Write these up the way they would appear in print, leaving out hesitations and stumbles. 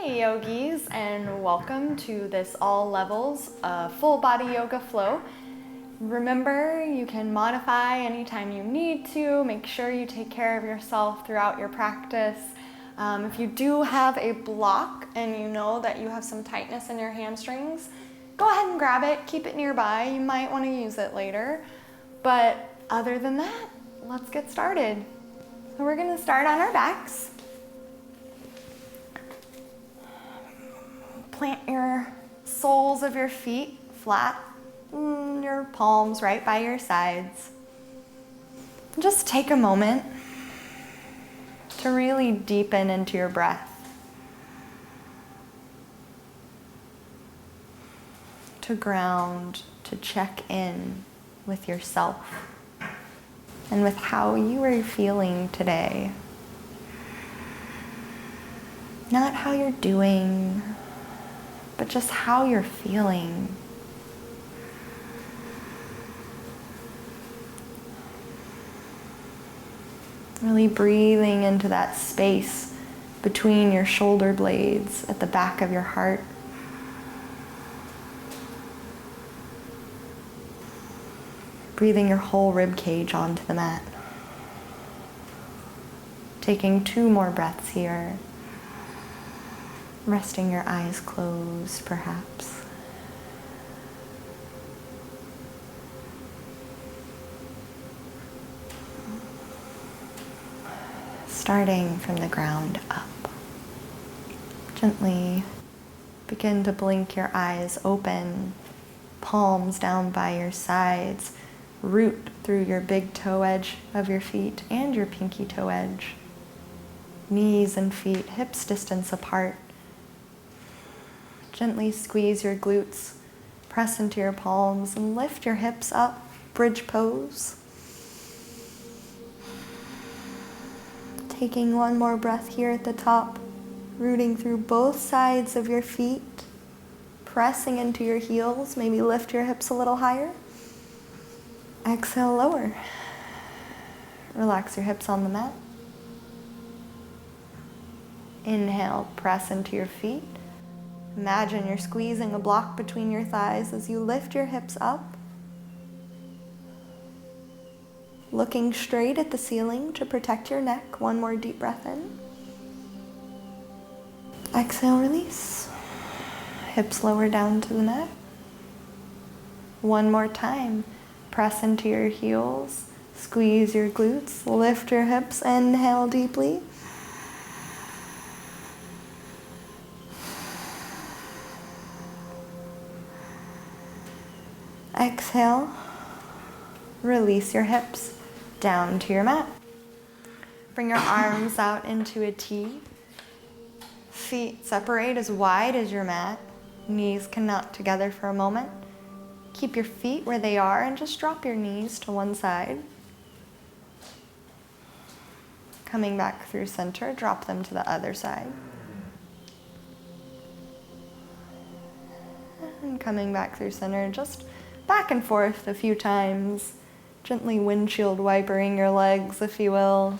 Hey yogis, and welcome to this all levels full body yoga flow. Remember, you can modify anytime you need to. Make sure you take care of yourself throughout your practice. If you do have a block and you know that you have some tightness in your hamstrings, go ahead and grab it, keep it nearby. You might want to use it later. But other than that, let's get started. So we're going to start on our backs. Plant your soles of your feet flat, your palms right by your sides. Just take a moment to really deepen into your breath. To ground, to check in with yourself and with how you are feeling today. Not how you're doing, but just how you're feeling. Really breathing into that space between your shoulder blades at the back of your heart. Breathing your whole rib cage onto the mat. Taking 2 more breaths here. Resting your eyes closed, perhaps. Starting from the ground up. Gently begin to blink your eyes open, palms down by your sides, root through your big toe edge of your feet and your pinky toe edge. Knees and feet hips distance apart. Gently squeeze your glutes, press into your palms, and lift your hips up, bridge pose. Taking 1 more breath here at the top, rooting through both sides of your feet, pressing into your heels, maybe lift your hips a little higher. Exhale, lower. Relax your hips on the mat. Inhale, press into your feet. Imagine you're squeezing a block between your thighs as you lift your hips up. Looking straight at the ceiling to protect your neck. 1 more deep breath in. Exhale, release. Hips lower down to the mat. 1 more time. Press into your heels. Squeeze your glutes. Lift your hips. Inhale deeply. Exhale, release your hips down to your mat. Bring your arms out into a T. Feet separate as wide as your mat. Knees can knot together for a moment. Keep your feet where they are and just drop your knees to one side. Coming back through center, drop them to the other side. And coming back through center, just back and forth a few times, gently windshield wipering your legs, if you will.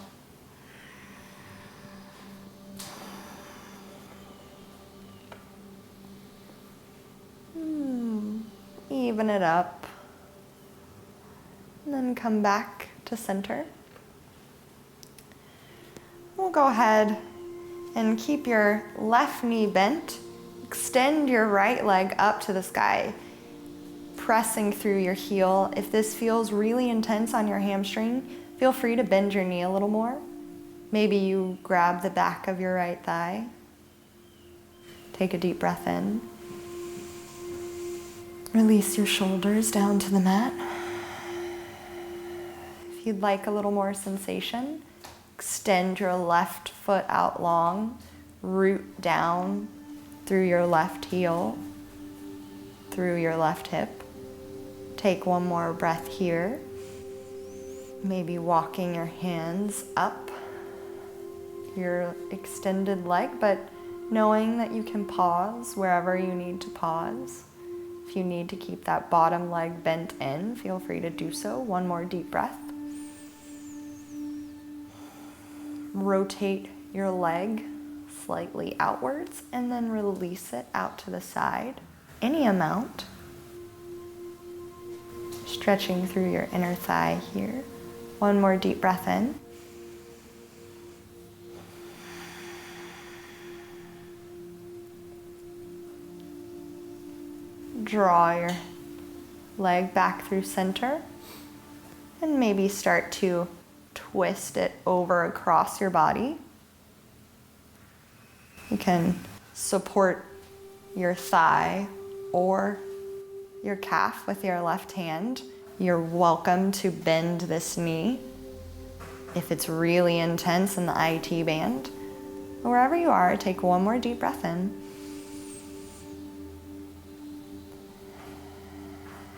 Even it up. And then come back to center. We'll go ahead and keep your left knee bent. Extend your right leg up to the sky, pressing through your heel. If this feels really intense on your hamstring, feel free to bend your knee a little more. Maybe you grab the back of your right thigh. Take a deep breath in. Release your shoulders down to the mat. If you'd like a little more sensation, extend your left foot out long, root down through your left heel, through your left hip. Take 1 more breath here. Maybe walking your hands up your extended leg, but knowing that you can pause wherever you need to pause. If you need to keep that bottom leg bent in, feel free to do so. 1 more deep breath. Rotate your leg slightly outwards, and then release it out to the side. Any amount. Stretching through your inner thigh here. One more deep breath in. Draw your leg back through center and maybe start to twist it over across your body. You can support your thigh or your calf with your left hand. You're welcome to bend this knee if it's really intense in the IT band. Wherever you are, take one more deep breath in.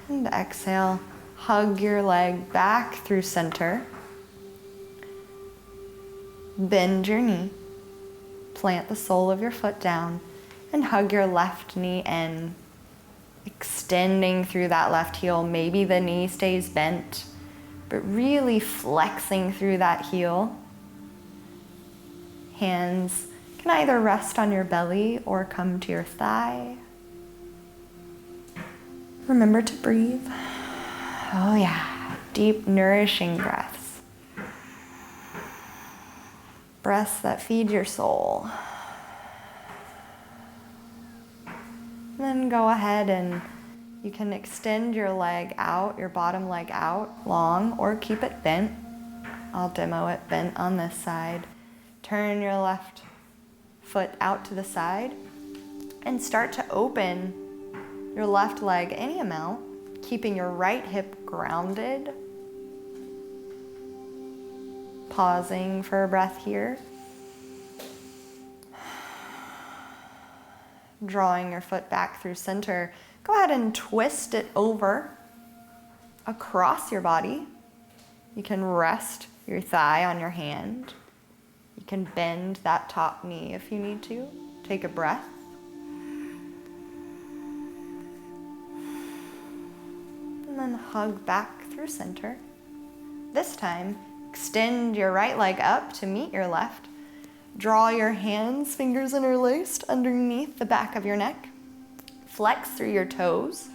And exhale, hug your leg back through center. Bend your knee. Plant the sole of your foot down and hug your left knee in, extending through that left heel. Maybe the knee stays bent, but really flexing through that heel. Hands can either rest on your belly or come to your thigh. Remember to breathe. Oh yeah, deep, nourishing breaths. Breaths that feed your soul. And then go ahead and you can extend your leg out, your bottom leg out long, or keep it bent. I'll demo it bent on this side. Turn your left foot out to the side and start to open your left leg any amount, keeping your right hip grounded. Pausing for a breath here. Drawing your foot back through center. Go ahead and twist it over across your body. You can rest your thigh on your hand. You can bend that top knee if you need to. Take a breath. And then hug back through center. This time, extend your right leg up to meet your left. Draw your hands, fingers interlaced, underneath the back of your neck. Flex through your toes.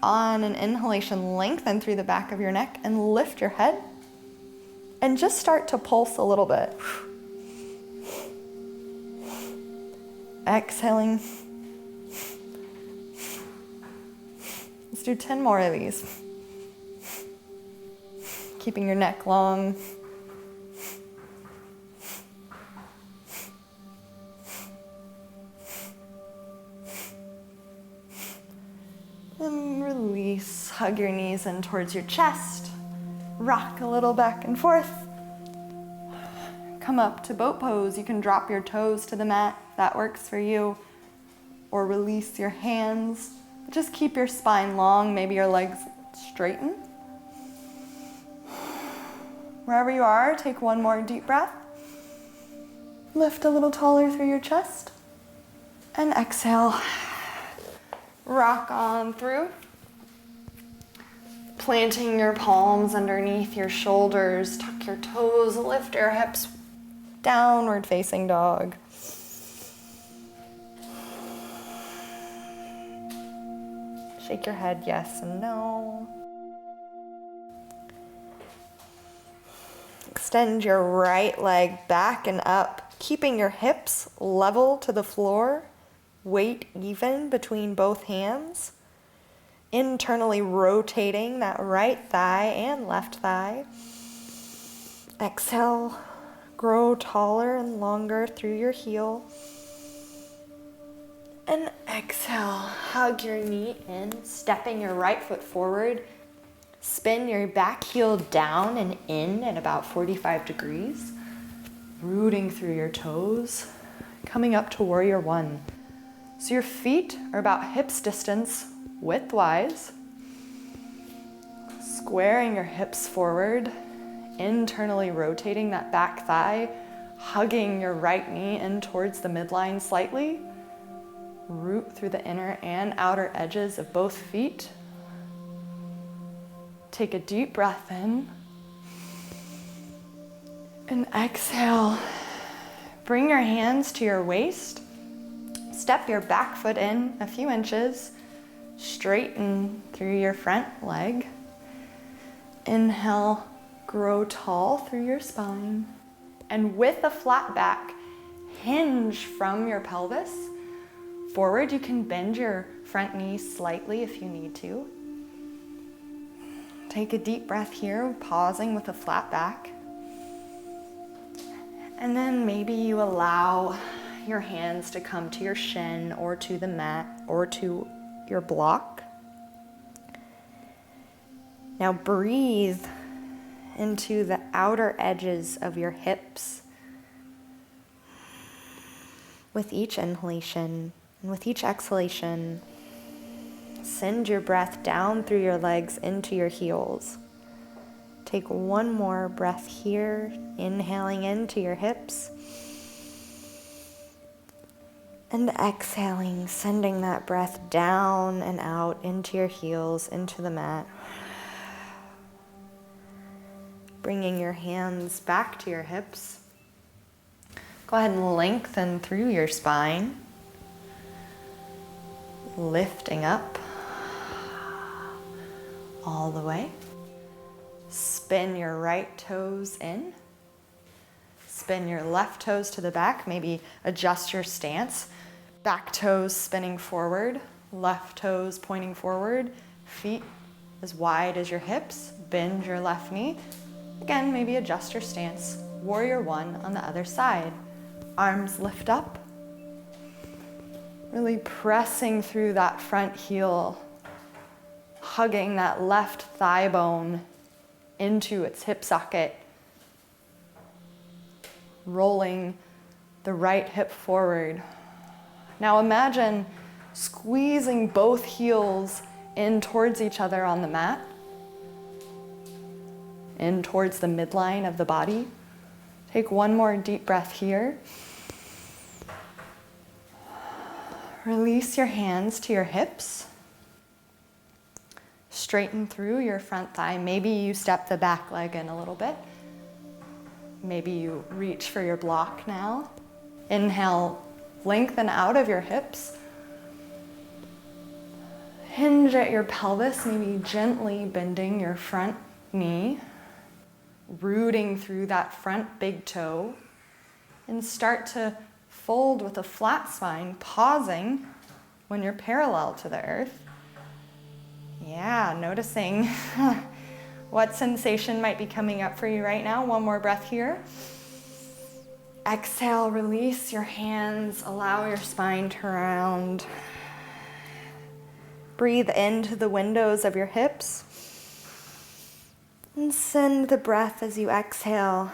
On an inhalation, lengthen through the back of your neck and lift your head. And just start to pulse a little bit. Exhaling. Let's do 10 more of these. Keeping your neck long. And release. Hug your knees in towards your chest. Rock a little back and forth. Come up to boat pose. You can drop your toes to the mat if that works for you. Or release your hands. Just keep your spine long, maybe your legs straighten. Wherever you are, take one more deep breath. Lift a little taller through your chest. And exhale. Rock on through. Planting your palms underneath your shoulders. Tuck your toes, lift your hips. Downward facing dog. Shake your head yes and no. Extend your right leg back and up, keeping your hips level to the floor, weight even between both hands. Internally rotating that right thigh and left thigh. Exhale, grow taller and longer through your heel. And exhale, hug your knee in, stepping your right foot forward. Spin your back heel down and in at about 45 degrees. Rooting through your toes, coming up to warrior one. So your feet are about hips distance widthwise. Squaring your hips forward, internally rotating that back thigh, hugging your right knee in towards the midline slightly. Root through the inner and outer edges of both feet. Take a deep breath in. And exhale. Bring your hands to your waist. Step your back foot in a few inches. Straighten through your front leg. Inhale, grow tall through your spine. And with a flat back, hinge from your pelvis forward. You can bend your front knee slightly if you need to. Take a deep breath here, pausing with a flat back. And then maybe you allow your hands to come to your shin or to the mat or to your block. Now breathe into the outer edges of your hips. With each inhalation and with each exhalation, send your breath down through your legs into your heels. Take one more breath here, inhaling into your hips. And exhaling, sending that breath down and out into your heels, into the mat. Bringing your hands back to your hips. Go ahead and lengthen through your spine. Lifting up all the way. Spin your right toes in. Spin your left toes to the back. Maybe adjust your stance. Back toes spinning forward. Left toes pointing forward. Feet as wide as your hips. Bend your left knee. Again, maybe adjust your stance. Warrior one on the other side. Arms lift up. Really pressing through that front heel. Hugging that left thigh bone into its hip socket. Rolling the right hip forward. Now imagine squeezing both heels in towards each other on the mat. In towards the midline of the body. Take one more deep breath here. Release your hands to your hips. Straighten through your front thigh. Maybe you step the back leg in a little bit. Maybe you reach for your block now. Inhale, lengthen out of your hips. Hinge at your pelvis, maybe gently bending your front knee. Rooting through that front big toe. And start to fold with a flat spine, pausing when you're parallel to the earth. Yeah, noticing what sensation might be coming up for you right now. One more breath here. Exhale, release your hands, allow your spine to round. Breathe into the windows of your hips. And send the breath as you exhale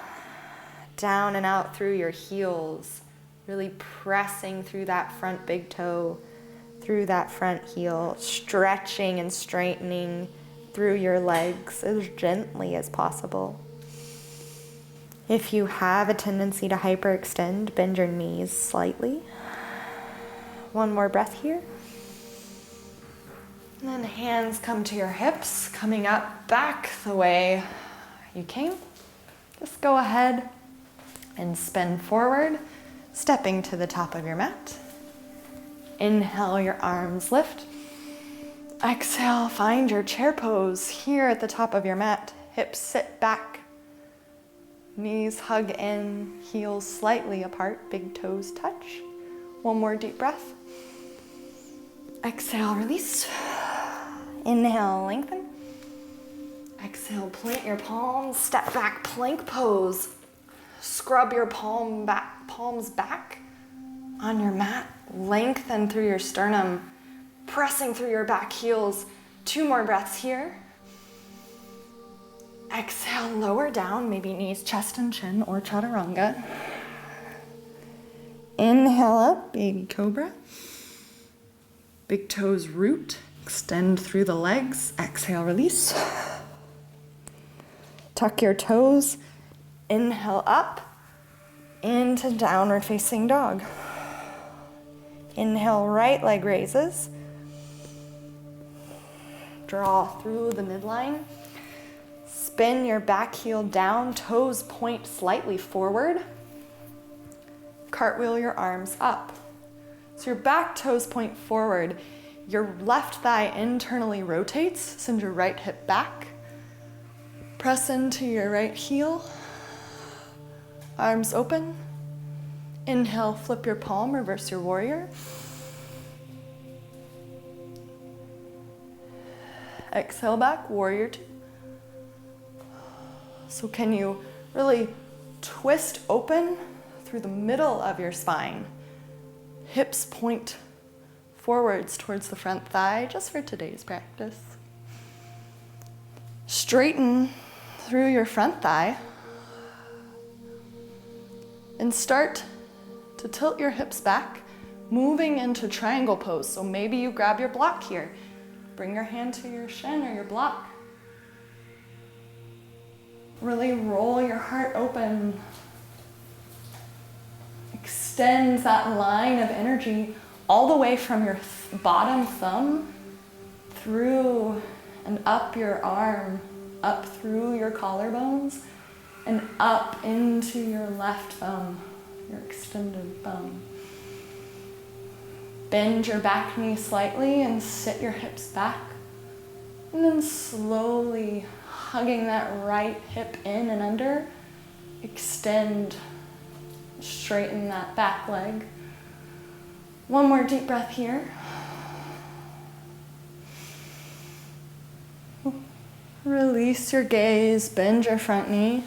down and out through your heels. Really pressing through that front big toe, through that front heel, stretching and straightening through your legs as gently as possible. If you have a tendency to hyperextend, bend your knees slightly. One more breath here. And then hands come to your hips, coming up back the way you came. Just go ahead and spin forward, stepping to the top of your mat. Inhale, your arms lift. Exhale, find your chair pose here at the top of your mat. Hips sit back. Knees hug in, heels slightly apart, big toes touch. One more deep breath. Exhale, release. Inhale, lengthen. Exhale, plant your palms, step back, plank pose. Scrub your palms back on your mat. Lengthen through your sternum, pressing through your back heels. Two more breaths here. Exhale, lower down, maybe knees, chest, and chin, or chaturanga. Inhale up, baby cobra. Big toes root, extend through the legs. Exhale, release. Tuck your toes. Inhale up into downward facing dog. Inhale, right leg raises. Draw through the midline. Spin your back heel down, toes point slightly forward. cartwheel your arms up. So your back toes point forward. Your left thigh internally rotates. Send your right hip back. Press into your right heel. Arms open. Inhale, flip your palm, reverse your warrior. Exhale back, warrior two. So can you really twist open through the middle of your spine? Hips point forwards towards the front thigh, just for today's practice. Straighten through your front thigh and start to tilt your hips back, moving into triangle pose. So maybe you grab your block here. Bring your hand to your shin or your block. Really roll your heart open. Extend that line of energy all the way from your bottom thumb through and up your arm, up through your collarbones, and up into your left thumb, your extended thumb. Bend your back knee slightly and sit your hips back. And then slowly hugging that right hip in and under, extend, straighten that back leg. One more deep breath here. Release your gaze, bend your front knee,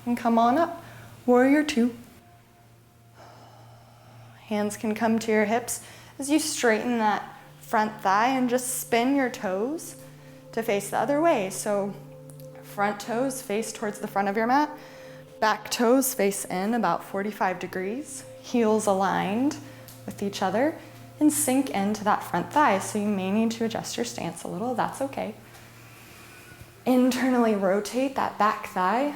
and come on up. Warrior two. Hands can come to your hips as you straighten that front thigh and just spin your toes to face the other way. So front toes face towards the front of your mat, back toes face in about 45 degrees, heels aligned with each other, and sink into that front thigh. So you may need to adjust your stance a little, that's okay. Internally rotate that back thigh.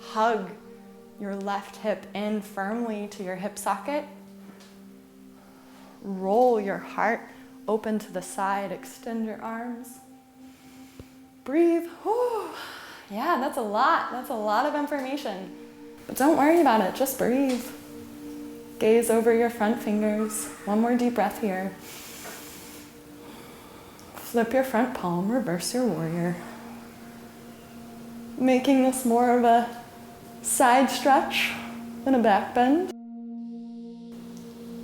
Hug your left hip in firmly to your hip socket. Roll your heart open to the side, extend your arms. Breathe. Whew. Yeah, that's a lot of information. But don't worry about it, just breathe. Gaze over your front fingers. One more deep breath here. Flip your front palm, reverse your warrior. Making this more of a side stretch than a back bend.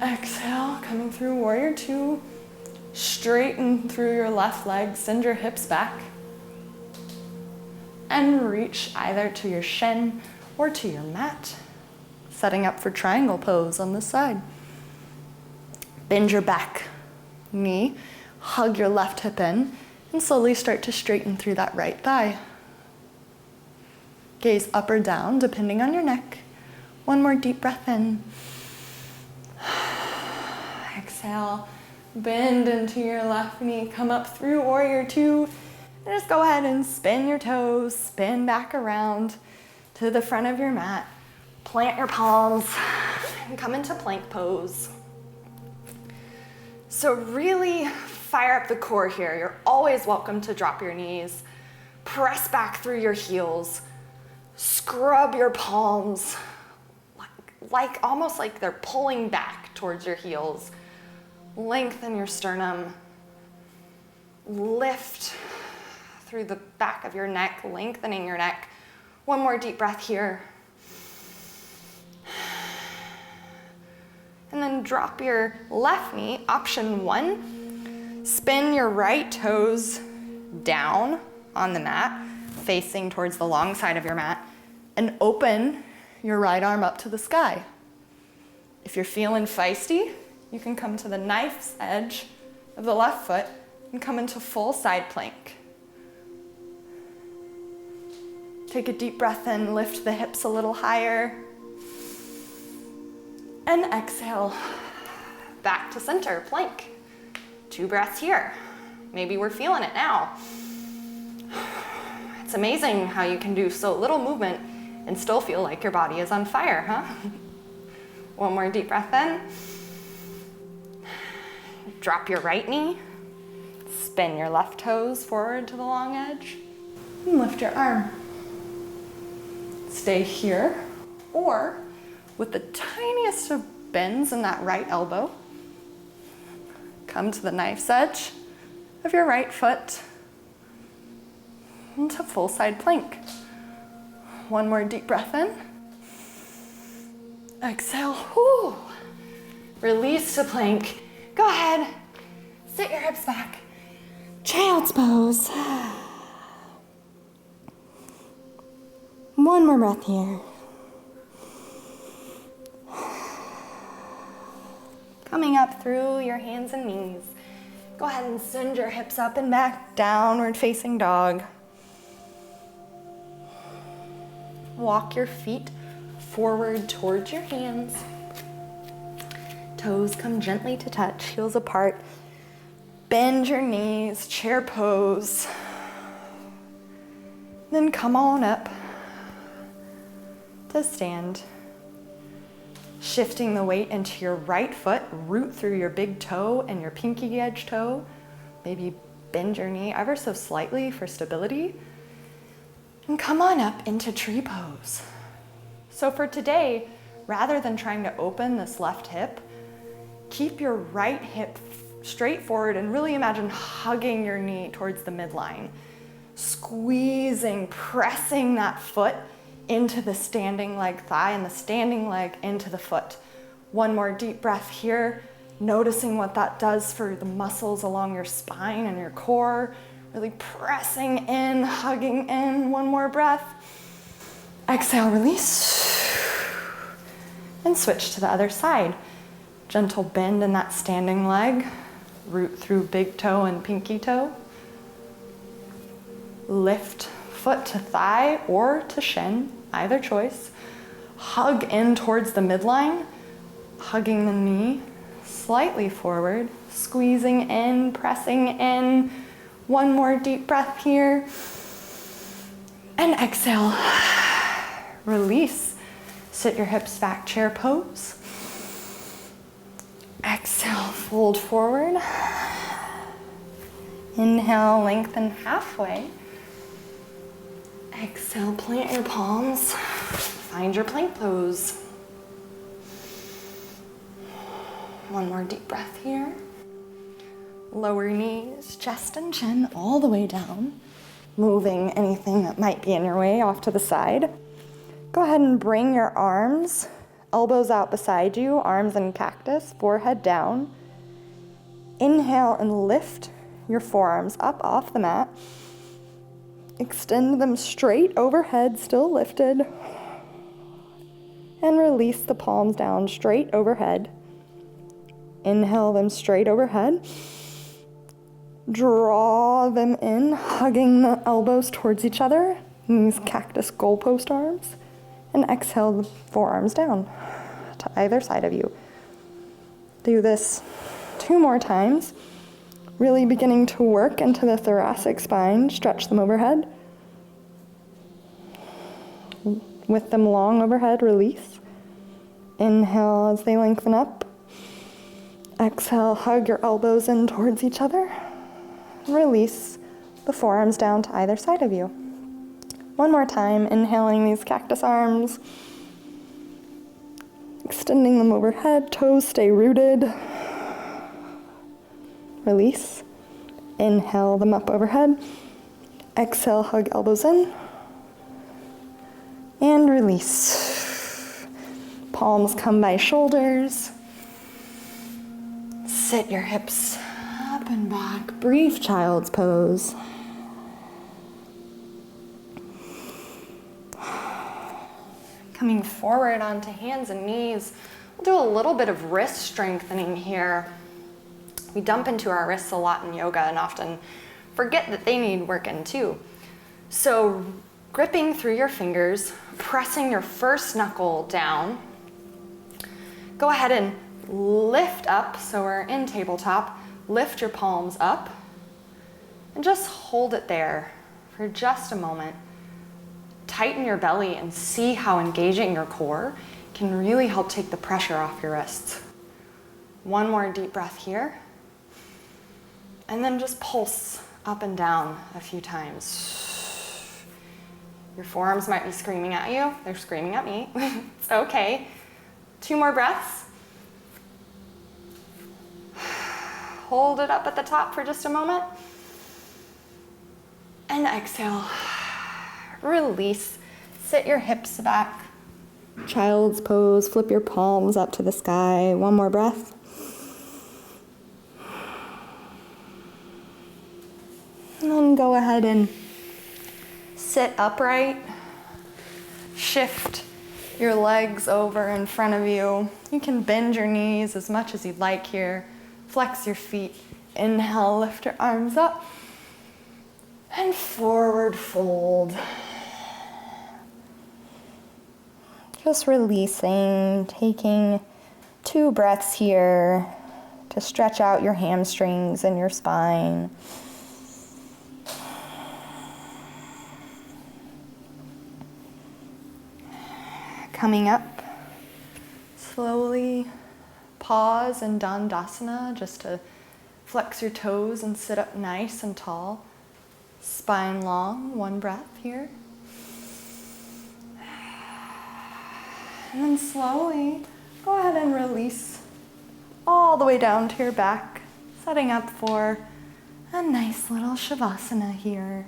Exhale, coming through warrior two. Straighten through your left leg, send your hips back. And reach either to your shin or to your mat. Setting up for triangle pose on this side. Bend your back knee, hug your left hip in, and slowly start to straighten through that right thigh. Gaze up or down, depending on your neck. One more deep breath in. Exhale, bend into your left knee, come up through warrior two, and just go ahead and spin your toes, spin back around to the front of your mat. Plant your palms and come into plank pose. So really fire up the core here. You're always welcome to drop your knees. Press back through your heels. Scrub your palms, almost like they're pulling back towards your heels. Lengthen your sternum. Lift through the back of your neck, lengthening your neck. One more deep breath here. And then drop your left knee, option one. Spin your right toes down on the mat, facing towards the long side of your mat, and open your right arm up to the sky. If you're feeling feisty, you can come to the knife's edge of the left foot and come into full side plank. Take a deep breath in, lift the hips a little higher, and exhale, back to center, plank. 2 breaths here. Maybe we're feeling it now. It's amazing how you can do so little movement and still feel like your body is on fire, huh? One more deep breath in. Drop your right knee. Spin your left toes forward to the long edge. And lift your arm. Stay here. Or With the tiniest of bends in that right elbow, come to the knife's edge of your right foot into full side plank. One more deep breath in. Exhale. Whew. Release to plank. Go ahead. Sit your hips back. Child's pose. One more breath here. Coming up through your hands and knees. Go ahead and send your hips up and back, downward facing dog. Walk your feet forward towards your hands. Toes come gently to touch, heels apart. Bend your knees, chair pose. Then come on up to stand. Shifting the weight into your right foot, root through your big toe and your pinky edge toe. Maybe bend your knee ever so slightly for stability. And come on up into tree pose. So for today, rather than trying to open this left hip, keep your right hip straight forward and really imagine hugging your knee towards the midline. Squeezing, pressing that foot into the standing leg thigh and the standing leg into the foot. One more deep breath here, noticing what that does for the muscles along your spine and your core. Really pressing in, hugging in. One more breath. Exhale, release. And switch to the other side. Gentle bend in that standing leg. Root through big toe and pinky toe. Lift foot to thigh or to shin, either choice. Hug in towards the midline, hugging the knee slightly forward, squeezing in, pressing in. One more deep breath here. And exhale. Release. Sit your hips back, chair pose. Exhale, fold forward. Inhale, lengthen halfway. Exhale, plant your palms. Find your plank pose. One more deep breath here. Lower knees, chest and chin all the way down. Moving anything that might be in your way off to the side. Go ahead and bring your arms, elbows out beside you, arms in cactus, forehead down. Inhale and lift your forearms up off the mat. Extend them straight overhead, still lifted. And release the palms down straight overhead. Inhale them straight overhead. Draw them in, hugging the elbows towards each other. These cactus goalpost arms. And exhale the forearms down to either side of you. Do this 2 more times. Really beginning to work into the thoracic spine. Stretch them overhead. With them long overhead, release. Inhale as they lengthen up. Exhale, hug your elbows in towards each other. Release the forearms down to either side of you. One more time, inhaling these cactus arms. Extending them overhead, toes stay rooted. Release. Inhale them up overhead. Exhale, hug elbows in. And release. Palms come by shoulders. Sit your hips up and back. Brief child's pose. Coming forward onto hands and knees. We'll do a little bit of wrist strengthening here. We dump into our wrists a lot in yoga and often forget that they need working too. So gripping through your fingers, pressing your first knuckle down. Go ahead and lift up, so we're in tabletop. Lift your palms up and just hold it there for just a moment. Tighten your belly and see how engaging your core can really help take the pressure off your wrists. One more deep breath here. And then just pulse up and down a few times. Your forearms might be screaming at you. They're screaming at me. It's okay. 2 more breaths. Hold it up at the top for just a moment. And exhale. Release. Sit your hips back. Child's pose. Flip your palms up to the sky. 1 more breath. And then go ahead and sit upright. Shift your legs over in front of you. You can bend your knees as much as you'd like here. Flex your feet. Inhale, lift your arms up. And forward fold. Just releasing, taking 2 breaths here to stretch out your hamstrings and your spine. Coming up, slowly pause in Dandasana just to flex your toes and sit up nice and tall. Spine long, 1 breath here. And then slowly go ahead and release all the way down to your back, setting up for a nice little Shavasana here.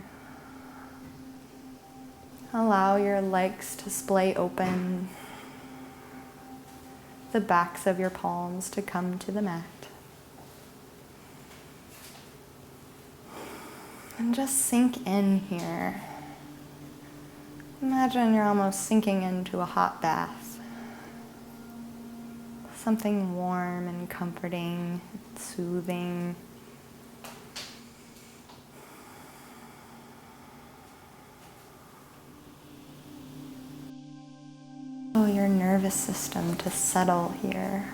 Allow your legs to splay open, the backs of your palms to come to the mat. And just sink in here. Imagine you're almost sinking into a hot bath. Something warm and comforting, soothing. Allow your nervous system to settle here.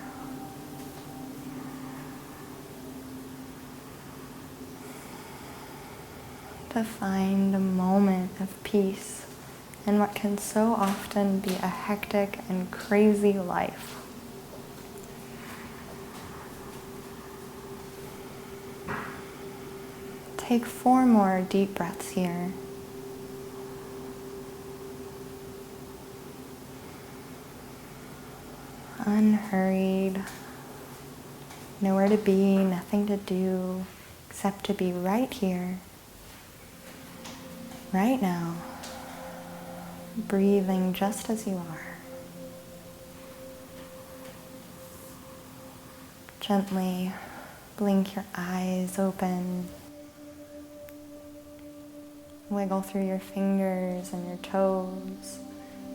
To find a moment of peace in what can so often be a hectic and crazy life. Take 4 more deep breaths here. Unhurried, nowhere to be, nothing to do, except to be right here, right now, breathing just as you are. Gently blink your eyes open. Wiggle through your fingers and your toes,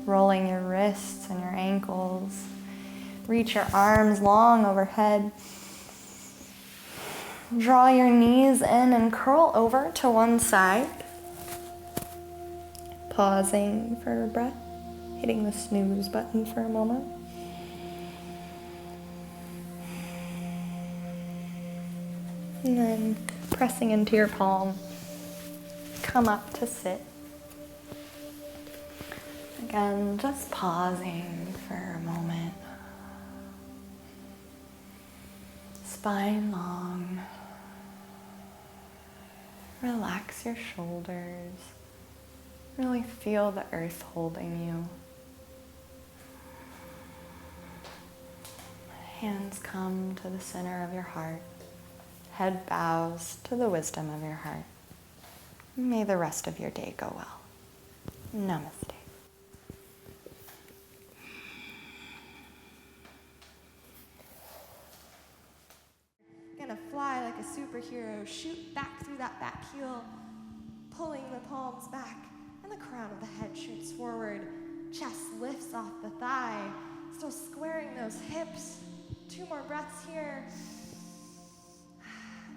rolling your wrists and your ankles. Reach your arms long overhead. Draw your knees in and curl over to one side. Pausing for a breath, hitting the snooze button for a moment. And then pressing into your palm, come up to sit. Again, just pausing for a moment. Spine long. Relax your shoulders. Really feel the earth holding you. Hands come to the center of your heart. Head bows to the wisdom of your heart. May the rest of your day go well. Namaste. Gonna fly like a superhero, shoot back through that back heel, pulling the palms back, and the crown of the head shoots forward. Chest lifts off the thigh, still squaring those hips. 2 more breaths here.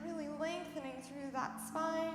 Really lengthening through that spine.